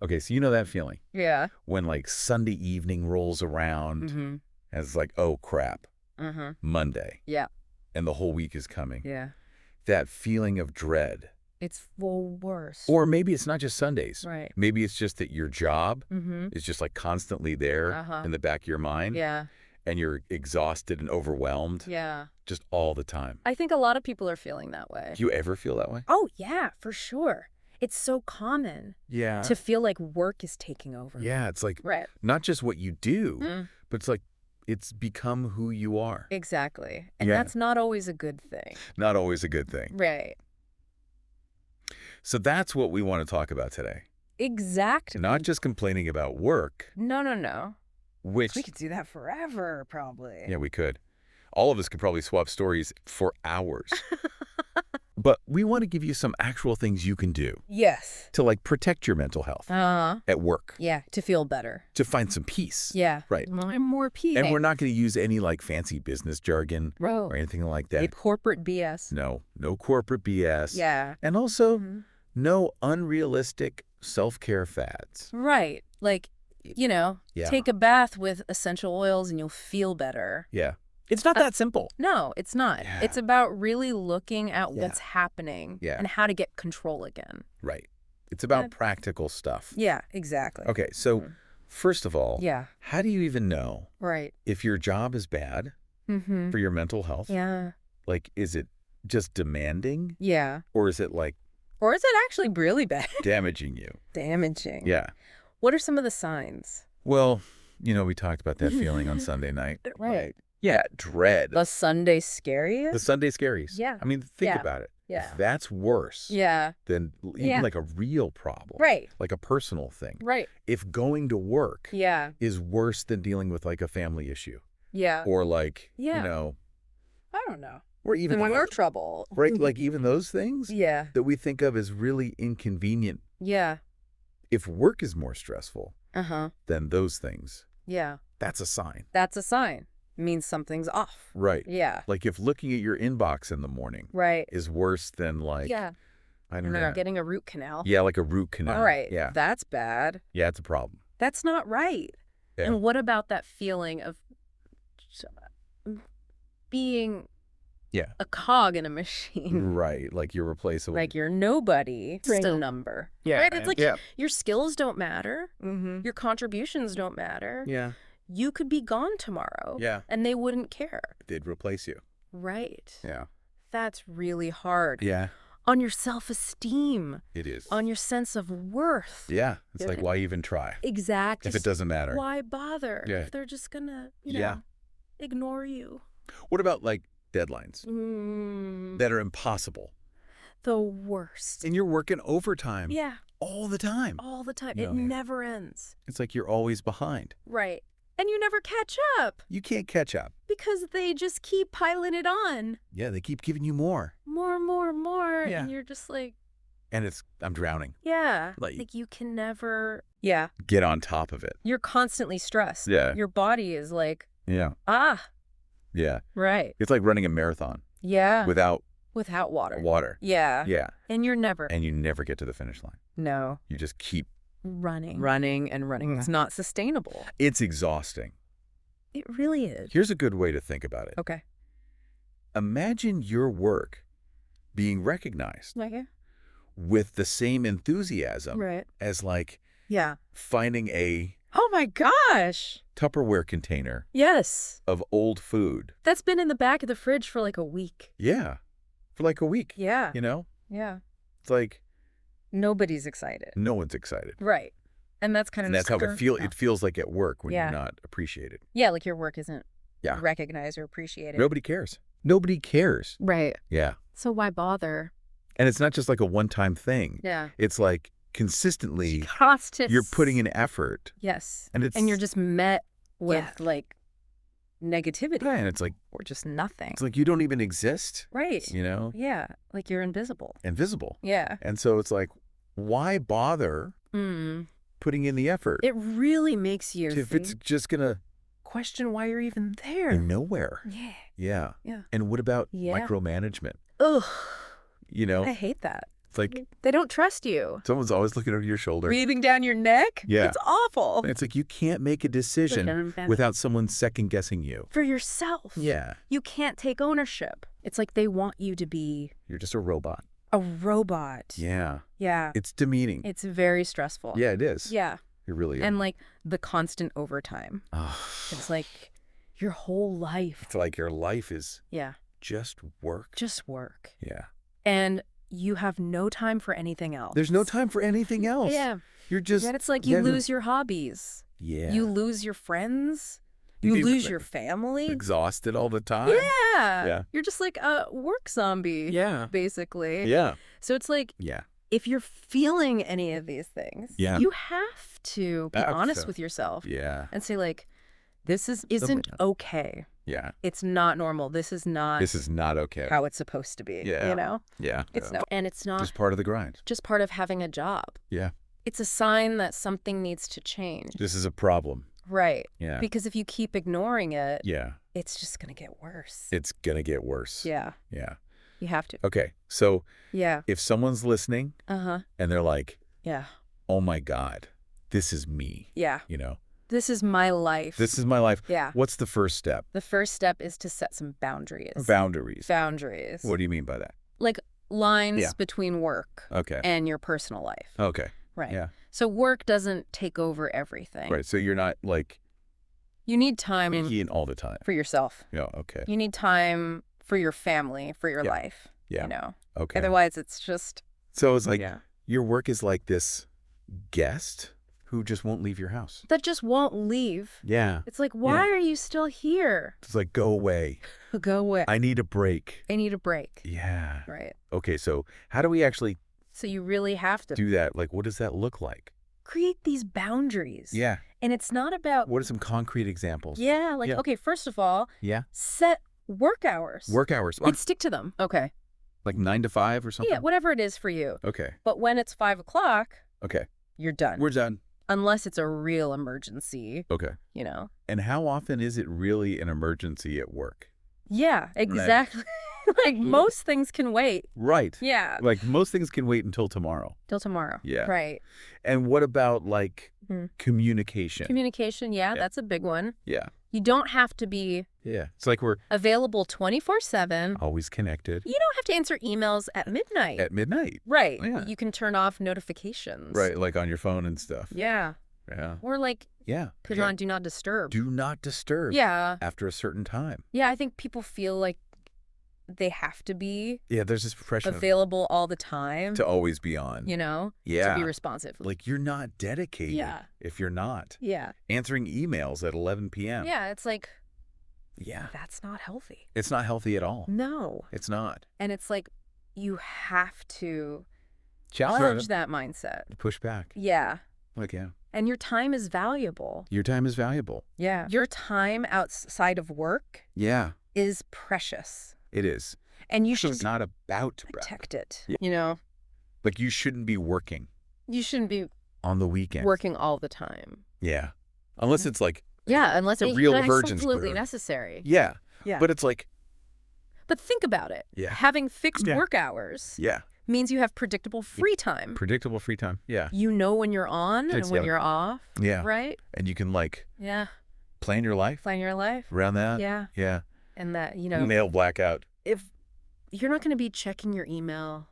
Okay, so you know that feeling Yeah. when like Sunday evening rolls around Mm-hmm. and it's like, oh crap, Mm-hmm. Monday, Yeah. and the whole week is coming. Yeah. That feeling of dread. It's the worst. Or maybe it's not just Sundays. Right. Maybe it's just that your job Mm-hmm. is just like constantly there Uh-huh. in the back of your mind Yeah. and you're exhausted and overwhelmed Yeah. just all the time. I think a lot of people are feeling that way. Do you ever feel that way? Oh, yeah, for sure. It's so common Yeah. to feel like work is taking over. Yeah, it's like Right. not just what you do, Mm. but it's like it's become who you are. Exactly. And Yeah. that's not always a good thing. Not always a good thing. Right. So that's what we want to talk about today. Exactly. Not just complaining about work, No, no, no. which, We could do that forever, probably. yeah, we could. All of us could probably swap stories for hours. But we want to give you some actual things you can do Yes. to like protect your mental health at work, Yeah, to feel better. to find some peace. Yeah. Right. More peace. And we're not going to use any like fancy business jargon Bro. or anything like that. Corporate BS. No corporate BS. Yeah. And also Mhm. no unrealistic self-care fads. Right. Like, you know, Yeah. take a bath with essential oils and you'll feel better. Yeah. It's not that simple. No, it's not. Yeah. It's about really looking at Yeah. what's happening Yeah. and how to get control again. Right. It's about practical stuff. Yeah, exactly. Okay, so first of all, Yeah. how do you even know Right. if your job is bad Mm-hmm. for your mental health? Yeah. Like, is it just demanding Yeah. or is it like Or is it actually really bad? damaging you? Damaging. Yeah. What are some of the signs? Well, you know, we talked about that feeling on Sunday night. Right. Yeah, dread. The Sunday scariest? The Sunday scaries. Yeah. I mean, think Yeah. about it. Yeah. If that's worse Yeah. than even Yeah. like a real problem, Right. like a personal thing. Right. If going to work Yeah. is worse than dealing with like a family issue Yeah. or like, Yeah. you know, I don't know. or even When we're trouble. right, like even those things Yeah. that we think of as really inconvenient. Yeah. If work is more stressful Uh-huh. than those things, Yeah. that's a sign. That's a sign. Means something's off. Right. Yeah. Like if looking at your inbox in the morning Right. is worse than like, Yeah. I don't Or know. getting a root canal. Yeah, like a root canal. All right. Yeah. That's bad. Yeah, it's a problem. That's not right. Yeah. And what about that feeling of being Yeah. a cog in a machine? Right. Like you're replaceable. Like you're nobody. Just a number. Yeah. Right? It's like yeah. your skills don't matter. Mm-hmm. Your contributions don't matter. Yeah. You could be gone tomorrow. Yeah. And they wouldn't care. Did replace you. Right. Yeah. That's really hard. Yeah. On your self-esteem. It is. On your sense of worth. Yeah. It's Yeah. like, why even try Exactly. if it doesn't matter? Why bother? Yeah. If they're just gonna, you know, Yeah. ignore you. What about like deadlines Mm, that are impossible? the worst. And you're working overtime Yeah, all the time. all the time. No, It yeah. never ends. It's like you're always behind. Right. And you never catch up You can't catch up. because they just keep piling it on. Yeah, they keep giving you more. More, more, more. Yeah. And you're just like, And I'm drowning. yeah. Like- you can never. Yeah. Get on top of it. You're constantly stressed. Yeah. Your body is like, Yeah. ah, Yeah. right. It's like running a marathon Yeah. without Without water. water. Yeah. Yeah. And you're never. And you never get to the finish line. No. You just keep. Running. Running and running. It's not sustainable. It's exhausting. It really is. Here's a good way to think about it. Okay. Imagine your work being recognized Okay. with the same enthusiasm Right. as like Yeah. finding a Oh my gosh. Tupperware container Yes. of old food. That's been in the back of the fridge for like a week. Yeah. For like a week. Yeah. You know? Yeah. It's like Nobody's excited. no one's excited. Right. And that's kind of And that's how it feels like at work when Yeah. you're not appreciated. Yeah, like your work isn't Yeah. recognized or appreciated. Nobody cares. Nobody cares. Right. Yeah. So why bother? And it's not just like a one-time thing. Yeah. It's like consistently Constant. you're putting in effort. Yes. And you're just met with like negativity Yeah, and it's like or just nothing. you don't even exist, Right. you know? Yeah. Like you're invisible. Invisible. Yeah. And so it's like, why bother Mm. putting in the effort It really makes you if it's just gonna question why you're even there. go nowhere? Yeah. Yeah. Yeah. And what about Yeah. micromanagement? Ugh. You know, I hate that. It's like They don't trust you. someone's always looking over your shoulder. Breathing down your neck? Yeah. It's awful. It's like you can't make a decision without someone second-guessing you. For yourself. Yeah. You can't take ownership. It's like they want you to be You're just a robot. a robot. Yeah. Yeah. It's demeaning. It's very stressful. Yeah, it is. Yeah. It really is. And like the constant overtime. Oh, It's like your whole life. it's like your life is Yeah. just work. Just work. Yeah. And you have no time for anything else. There's no time for anything else. Yeah. You're just... Then it's like you lose your hobbies. Yeah. You lose your friends. You You lose get your family. exhausted all the time. Yeah. Yeah. You're just like a work zombie. Yeah. Basically. Yeah. So it's like, Yeah. if you're feeling any of these things, Yeah. you have to be honest so. with yourself Yeah. and say like, this isn't okay. Yeah. It's not normal. This is not This is not okay. how it's supposed to be. Yeah. You know? Yeah. It's no, and it's not Just part of the grind. just part of having a job. Yeah. It's a sign that something needs to change. This is a problem. Right. Yeah. Because if you keep ignoring it, Yeah. it's just going to get worse. It's going to get worse. Yeah. Yeah. You have to. Okay. So Yeah. if someone's listening Uh-huh. and they're like, Yeah. oh my God, this is me, Yeah. you know, This is my life. this is my life. Yeah. What's the first step? The first step is to set some boundaries. Boundaries. Boundaries. What do you mean by that? Like lines Yeah. between work Okay. and your personal life. Okay. Right. Yeah. So work doesn't take over everything. Right. So you're not like You need time eating all the time. for yourself. Yeah. Okay. You need time for your family, for your Yeah. life. Yeah. You know. Okay. Otherwise, it's just So it's like yeah. your work is like this guest who just won't leave your house. that just won't leave. Yeah. It's like, why are you still here? It's like, go away. Go away. I need a break. I need a break. Yeah. Right. Okay. So how do we actually So you really have to do that? Like, what does that look like? create these boundaries. Yeah. And it's not about, What are some concrete examples? yeah, like, Yeah. okay, first of all, Yeah. set work hours. Work hours. And stick to them. Okay. Like 9 to 5 or something? Yeah, whatever it is for you. Okay. But when it's 5 o'clock, Okay. you're done. We're done. Unless it's a real emergency, Okay. you know. And how often is it really an emergency at work? Yeah, exactly. Like most things can wait. Right. Yeah. Like most things can wait until tomorrow. Till tomorrow. Yeah. Right. And what about like Mhm. communication? Communication, yeah, that's a big one. Yeah. You don't have to be Yeah. It's like we're available 24/7. always connected You don't have to answer emails at midnight. at midnight. Right. Yeah. You can turn off notifications. Right. Like on your phone and stuff. Yeah. Yeah. Or like Yeah. put it on do not disturb. Do not disturb. Yeah. After a certain time. Yeah, I think people feel like they have to be Yeah. There's this impression available all the time, to always be on. you know, Yeah. to be responsive. Like you're not dedicated Yeah. if you're not Yeah. answering emails at 11 p.m. Yeah, it's like, Yeah. that's not healthy. It's not healthy at all. No. It's not. And it's like, you have to Challenge challenge that mindset. Push back. Yeah. Like, yeah. And your time is valuable. Your time is valuable. Yeah. Your time outside of work Yeah. is precious. It is. And you So should it's not about to protect it. Yeah. You know, Like you shouldn't be working you shouldn't be on the weekend. working all the time. Yeah. Unless it's like, Yeah, unless a it's real absolutely emergency. necessary. yeah. Yeah. But it's like, But think about it. Yeah. Having fixed Yeah. work hours yeah. means you have predictable free time. Predictable free time. Yeah. You know when you're on and It's- when yeah. you're off. Yeah. Right? And you can like Yeah. plan your life Plan your life. around that. Yeah. Yeah. And that, you know, Nail blackout if you're not going to be checking your email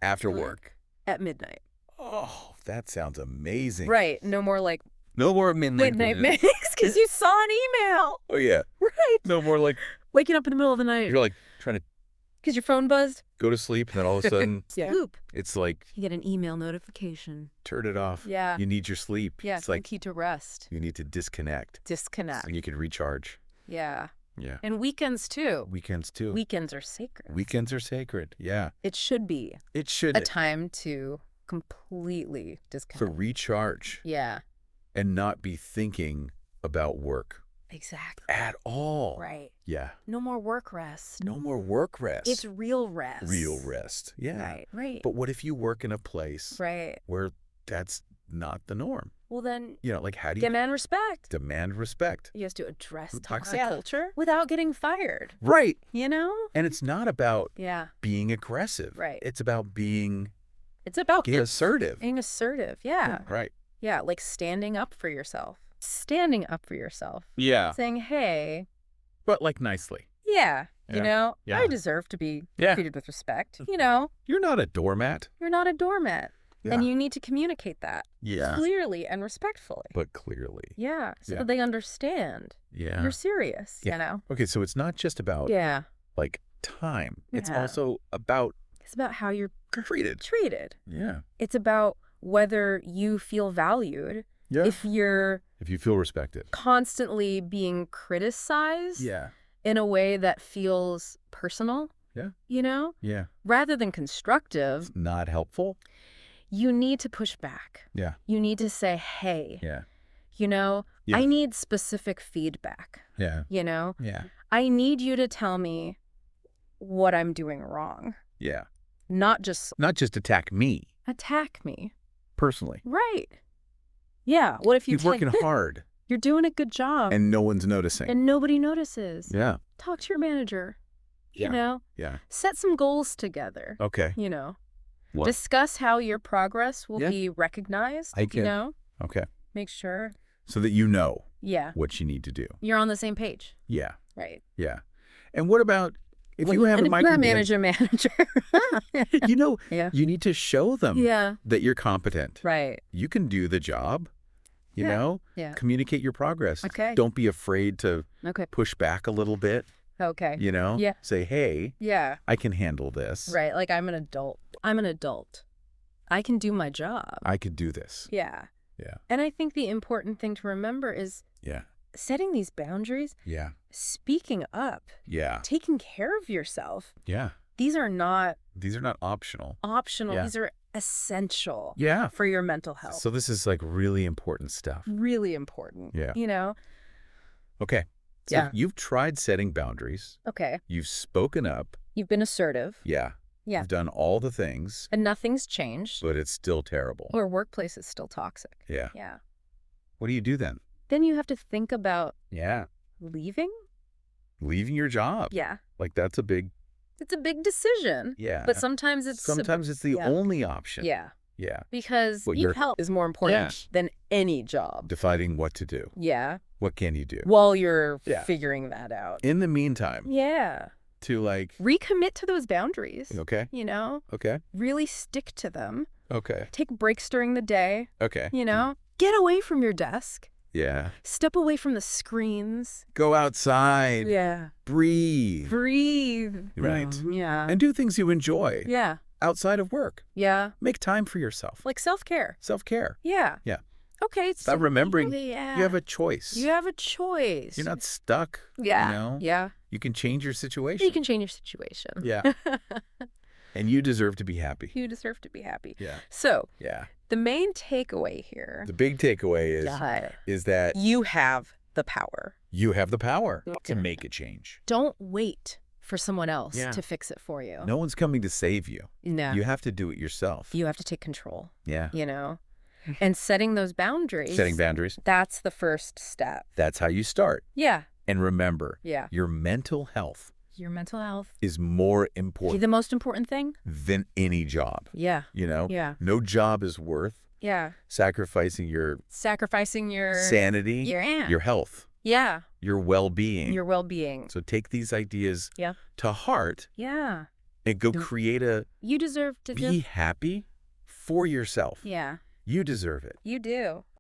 after work. at midnight. Oh, that sounds amazing. Right. No more like No more midnight. midnight mix because you saw an email. Oh, yeah. Right. No more like, Waking up in the middle of the night you're like trying to because your phone buzzed. go to sleep and then all of a sudden Yeah. Loop. it's like, You get an email notification. turn it off. Yeah. You need your sleep. Yeah. It's like key to rest. you need to disconnect Disconnect. and you can recharge. Yeah. Yeah. And weekends too. Weekends too. Weekends are sacred. Weekends are sacred. Yeah. It should be It should. a time to completely for disconnect. recharge Yeah. and not be thinking about work Exactly. at all. Right. Yeah. No more work rest. No more work rest. It's real rest. real rest. Yeah. Right. Right. But what if you work in a place Right. where that's not the norm. Well, then Like how do you demand respect. demand respect? He has to address Oh, toxic yeah. culture without getting fired. Right. And it's not about Yeah. being aggressive. Right. It's about being It's about assertive. being assertive. Yeah. Right. Yeah. Like standing up for yourself. Standing up for yourself. Yeah. Saying, hey, But like nicely. yeah, Yeah. I deserve to be Yeah. treated with respect. You're not a doormat. You're not a doormat. Yeah. And you need to communicate that Yeah. clearly and respectfully. But clearly. Yeah. So Yeah. that they understand Yeah. you're serious, Yeah. Okay, so it's not just about Yeah. like time. It's Yeah. also about It's about how you're treated. Yeah. It's about whether you feel valued. Yeah. If you're If you feel respected. constantly being criticized Yeah. in a way that feels personal, Yeah. Yeah. rather than constructive, It's not helpful. you need to push back. Yeah. You need to say, hey, Yeah. Yeah. I need specific feedback. Yeah. Yeah. I need you to tell me what I'm doing wrong, Yeah. not just Not just attack me attack me. personally. Right. Yeah. What if You're you working hard You're doing a good job and no one's noticing. and nobody notices. Yeah. Talk to your manager. Yeah. Yeah. Set some goals together. Okay. What? Discuss how your progress will Yeah. be recognized. I get- Okay. Make sure. So that you know Yeah. what you need to do. You're on the same page. Yeah. Right. Yeah. And what about if Well, you have and a if you're manager? manager. Yeah. You need to show them Yeah. that you're competent. Right. You can do the job. Yeah. Communicate your progress. Okay. Don't be afraid to Okay. push back a little bit. Okay. Yeah. Say, hey, Yeah. I can handle this. Right. Like I'm an adult. I can do my job. I could do this. Yeah. Yeah. And I think the important thing to remember is Yeah. setting these boundaries, Yeah. speaking up, Yeah. taking care of yourself. Yeah. These are not These are not optional. optional. Yeah. These are essential Yeah. for your mental health. So this is like really important stuff. Really important. Yeah. Okay. So Yeah. you've tried setting boundaries. Okay. You've spoken up. You've been assertive. Yeah. Yeah. You've done all the things, And nothing's changed. but it's still terrible. Or workplace is still toxic. Yeah. Yeah. What do you do then? Then you have to think about Yeah. leaving. Leaving your job. Yeah. Like that's a big, It's a big decision. yeah. But sometimes it's the yeah. only option. Yeah. Yeah. Because Well, your health is more important Yeah. than any job. Deciding what to do. Yeah. What can you do? While you're Yeah. figuring that out. In the meantime, Yeah. to like, Recommit to those boundaries. okay. Okay. Really stick to them. Okay. Take breaks during the day. Okay. Get away from your desk. Yeah. Step away from the screens. Go outside. Yeah. Breathe. Breathe. Right. Yeah. And do things you enjoy Yeah. outside of work. Yeah. Make time for yourself. Like self-care. Self-care. Yeah. Yeah. Okay. Stop remembering Yeah. you have a choice. You have a choice. You're not stuck. Yeah. Yeah. You can change your situation. You can change your situation. Yeah. And you deserve to be happy. You deserve to be happy. Yeah. So Yeah. the main takeaway here The big takeaway is that you have the power. you have the power to make a change. Don't wait for someone else Yeah. to fix it for you. No one's coming to save you. No. You have to do it yourself. You have to take control, Yeah. And setting those boundaries. Setting boundaries. That's the first step. That's how you start. Yeah. And remember, Yeah. your mental health Your mental health. is more important The most important thing? than any job. Yeah. Yeah. No job is worth Yeah. sacrificing your Sacrificing your sanity, your health, Yeah. your well-being. Your well-being. So take these ideas Yeah. to heart Yeah. and go create You deserve to be happy for yourself. Yeah. You deserve it. You do.